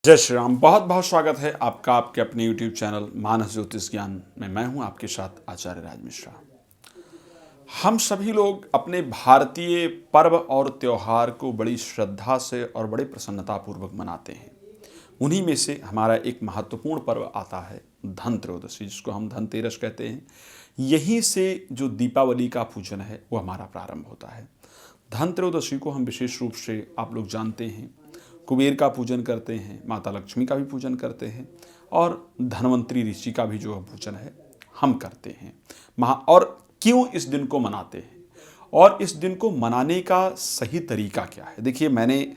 जय श्री राम। बहुत बहुत स्वागत है आपका आपके अपने YouTube चैनल मानस ज्योतिष ज्ञान में। मैं हूं आपके साथ आचार्य राज मिश्रा। हम सभी लोग अपने भारतीय पर्व और त्योहार को बड़ी श्रद्धा से और बड़े प्रसन्नतापूर्वक मनाते हैं। उन्हीं में से हमारा एक महत्वपूर्ण पर्व आता है धनत्रयोदशी, जिसको हम धनतेरस कहते हैं। यहीं से जो दीपावली का पूजन है वो हमारा प्रारंभ होता है। धनत्रयोदशी को हम विशेष रूप से, आप लोग जानते हैं, कुबेर का पूजन करते हैं, माता लक्ष्मी का भी पूजन करते हैं और धन्वंतरी ऋषि का भी जो पूजन है हम करते हैं। और क्यों इस दिन को मनाते हैं और इस दिन को मनाने का सही तरीका क्या है? देखिए, मैंने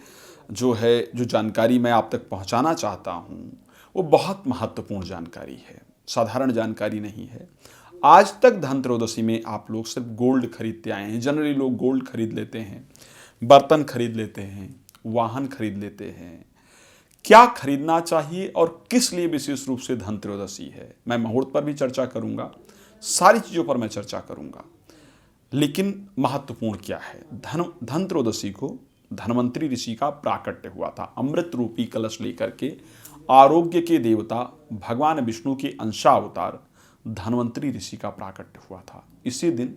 जो जानकारी मैं आप तक पहुंचाना चाहता हूं वो बहुत महत्वपूर्ण जानकारी है, साधारण जानकारी नहीं है। आज तक धनत्रयोदशी में आप लोग सिर्फ गोल्ड खरीदते आए हैं। जनरली लोग गोल्ड खरीद लेते हैं, बर्तन खरीद लेते हैं, वाहन खरीद लेते हैं। क्या खरीदना चाहिए और किस लिए विशेष रूप से धनत्रयोदशी है, मैं मुहूर्त पर भी चर्चा करूंगा, सारी चीजों पर मैं चर्चा करूंगा। लेकिन महत्वपूर्ण क्या है? धनत्रयोदशी को धन्वंतरी ऋषि का प्राकट्य हुआ था। अमृत रूपी कलश लेकर के आरोग्य के देवता भगवान विष्णु के अंशावतार धन्वंतरी ऋषि का प्राकट्य हुआ था। इसी दिन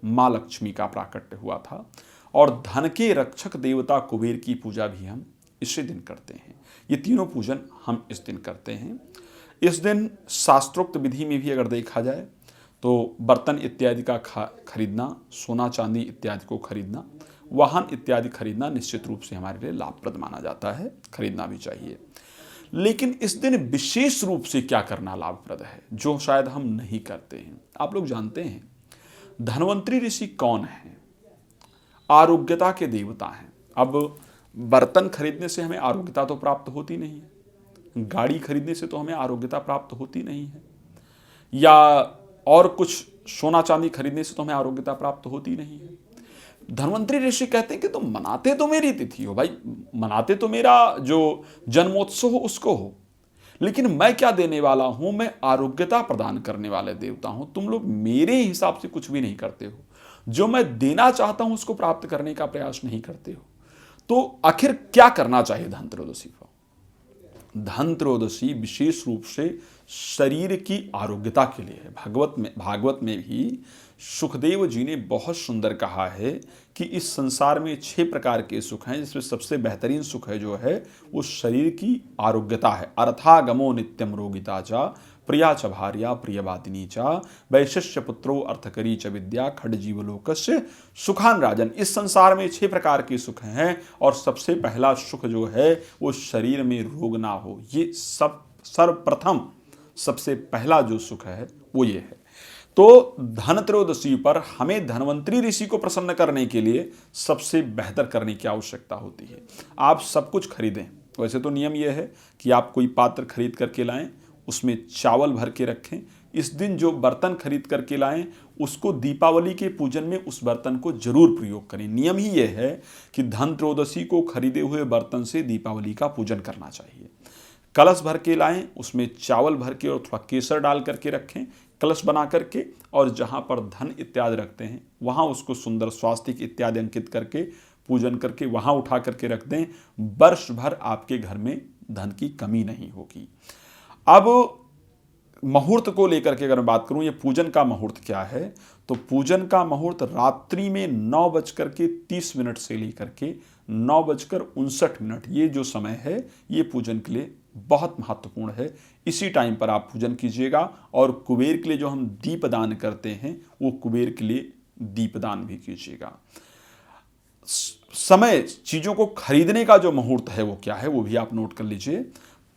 माँ लक्ष्मी का प्राकट्य हुआ था और धन के रक्षक देवता कुबेर की पूजा भी हम इसी दिन करते हैं। ये तीनों पूजन हम इस दिन करते हैं। इस दिन शास्त्रोक्त विधि में भी अगर देखा जाए तो बर्तन इत्यादि का खरीदना, सोना चांदी इत्यादि को खरीदना, वाहन इत्यादि खरीदना निश्चित रूप से हमारे लिए लाभप्रद माना जाता है, खरीदना भी चाहिए। लेकिन इस दिन विशेष रूप से क्या करना लाभप्रद है, जो शायद हम नहीं करते हैं? आप लोग जानते हैं धन्वंतरी ऋषि कौन है? आरोग्यता के देवता हैं। अब बर्तन खरीदने से हमें आरोग्यता तो प्राप्त होती नहीं है, गाड़ी खरीदने से तो हमें आरोग्यता प्राप्त होती नहीं है, या और कुछ सोना चांदी खरीदने से तो हमें आरोग्यता प्राप्त होती नहीं है। धन्वंतरी ऋषि कहते हैं कि तुम मनाते तो मेरी तिथि हो भाई, मनाते तो मेरा जो जन्मोत्सव हो उसको हो, लेकिन मैं क्या देने वाला हूं? मैं आरोग्यता प्रदान करने वाले देवता हूं। तुम लोग मेरे हिसाब से कुछ भी नहीं करते हो, जो मैं देना चाहता हूं उसको प्राप्त करने का प्रयास नहीं करते हो। तो आखिर क्या करना चाहिए धनत्रयोदशी को? धनत्रयोदशी विशेष रूप से शरीर की आरोग्यता के लिए है। भागवत में भी सुखदेव जी ने बहुत सुंदर कहा है कि इस संसार में 6 प्रकार के सुख हैं, जिसमें सबसे बेहतरीन सुख है जो है वो शरीर की आरोग्यता है। अर्थागमो नित्यम रोगिता चा प्रिया च भार्या प्रियवादिनी चा वैशिष्य पुत्रो अर्थकरी च विद्या खड जीवलोकस्य सुखान राजन। इस संसार में 6 प्रकार के सुख हैं और सबसे पहला सुख जो है वो शरीर में रोग ना हो। ये सब सर्वप्रथम सबसे पहला जो सुख है वो ये है। तो धनत्रयोदशी पर हमें धन्वंतरी ऋषि को प्रसन्न करने के लिए सबसे बेहतर करने की आवश्यकता होती है। आप सब कुछ खरीदें। वैसे तो नियम यह है कि आप कोई पात्र खरीद करके लाएं, उसमें चावल भर के रखें। इस दिन जो बर्तन खरीद करके लाएं उसको दीपावली के पूजन में उस बर्तन को जरूर प्रयोग करें। नियम ही यह है कि धनत्रयोदशी को खरीदे हुए बर्तन से दीपावली का पूजन करना चाहिए। कलश भर के लाएं, उसमें चावल भर के और थोड़ा केसर डाल करके रखें, कलश बना करके, और जहाँ पर धन इत्यादि रखते हैं वहाँ उसको सुंदर स्वास्तिक इत्यादि अंकित करके पूजन करके वहाँ उठा करके रख दें। वर्ष भर आपके घर में धन की कमी नहीं होगी। अब मुहूर्त को लेकर के अगर मैं बात करूं, ये पूजन का मुहूर्त क्या है, तो पूजन का मुहूर्त रात्रि में 9:30 से लेकर के 9:59, ये जो समय है ये पूजन के लिए बहुत महत्वपूर्ण है। इसी टाइम पर आप पूजन कीजिएगा। और कुबेर के लिए जो हम दीपदान करते हैं वो कुबेर के लिए दीपदान भी कीजिएगा। समय, चीजों को खरीदने का जो मुहूर्त है वो क्या है वो भी आप नोट कर लीजिए।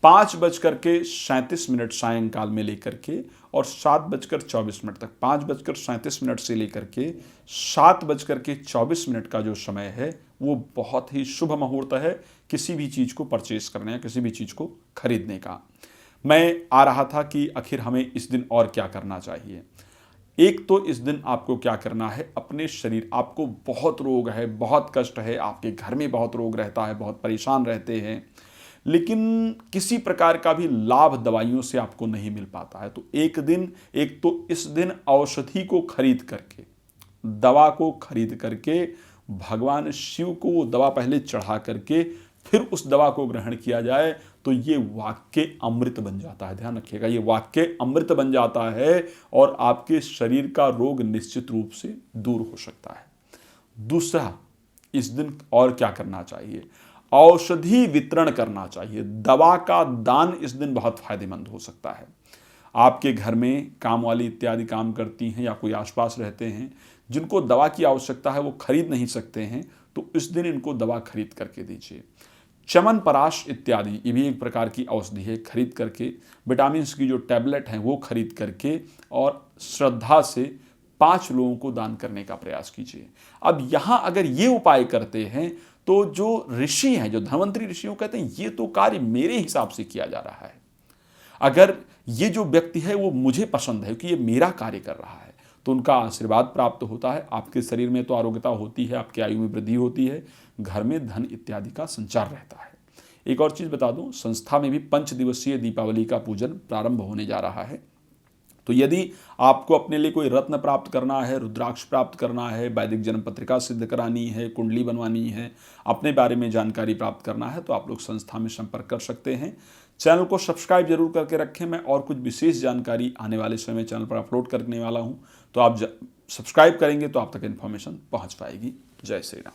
5:37 सायंकाल में लेकर के और 7:24 तक, 5:37 से लेकर के 7:24 का जो समय है वो बहुत ही शुभ मुहूर्त है किसी भी चीज़ को परचेस करने या किसी भी चीज़ को खरीदने का। मैं आ रहा था कि आखिर हमें इस दिन और क्या करना चाहिए। एक तो इस दिन आपको क्या करना है, अपने शरीर, आपको बहुत रोग है, बहुत कष्ट है, आपके घर में बहुत रोग रहता है, बहुत परेशान रहते हैं, लेकिन किसी प्रकार का भी लाभ दवाइयों से आपको नहीं मिल पाता है, तो एक तो इस दिन औषधि को खरीद करके, दवा को खरीद करके भगवान शिव को वो दवा पहले चढ़ा करके फिर उस दवा को ग्रहण किया जाए तो ये वाक्य अमृत बन जाता है। ध्यान रखिएगा, ये वाक्य अमृत बन जाता है और आपके शरीर का रोग निश्चित रूप से दूर हो सकता है। दूसरा, इस दिन और क्या करना चाहिए? औषधि वितरण करना चाहिए। दवा का दान इस दिन बहुत फायदेमंद हो सकता है। आपके घर में काम वाली इत्यादि काम करती हैं या कोई आसपास रहते हैं जिनको दवा की आवश्यकता है, वो खरीद नहीं सकते हैं, तो इस दिन इनको दवा खरीद करके दीजिए। च्यवनप्राश इत्यादि ये भी एक प्रकार की औषधि है, खरीद करके विटामिन की जो टैबलेट हैं वो खरीद करके और श्रद्धा से 5 लोगों को दान करने का प्रयास कीजिए। अब यहाँ अगर ये उपाय करते हैं तो जो ऋषि हैं, जो धन्वंतरी ऋषियों कहते हैं, ये तो कार्य मेरे हिसाब से किया जा रहा है। अगर ये जो व्यक्ति है वो मुझे पसंद है कि ये मेरा कार्य कर रहा है, तो उनका आशीर्वाद प्राप्त होता है। आपके शरीर में तो आरोग्यता होती है, आपकी आयु में वृद्धि होती है, घर में धन इत्यादि का संचार रहता है। एक और चीज़ बता दूं, संस्था में भी 5 दिवसीय दीपावली का पूजन प्रारंभ होने जा रहा है। तो यदि आपको अपने लिए कोई रत्न प्राप्त करना है, रुद्राक्ष प्राप्त करना है, वैदिक जन्म पत्रिका सिद्ध करानी है, कुंडली बनवानी है, अपने बारे में जानकारी प्राप्त करना है, तो आप लोग संस्था में संपर्क कर सकते हैं। चैनल को सब्सक्राइब जरूर करके रखें। मैं और कुछ विशेष जानकारी आने वाले समय में चैनल पर अपलोड करने वाला हूं, तो आप सब्सक्राइब करेंगे तो आप तक इन्फॉर्मेशन पहुंच पाएगी। जय श्री राम।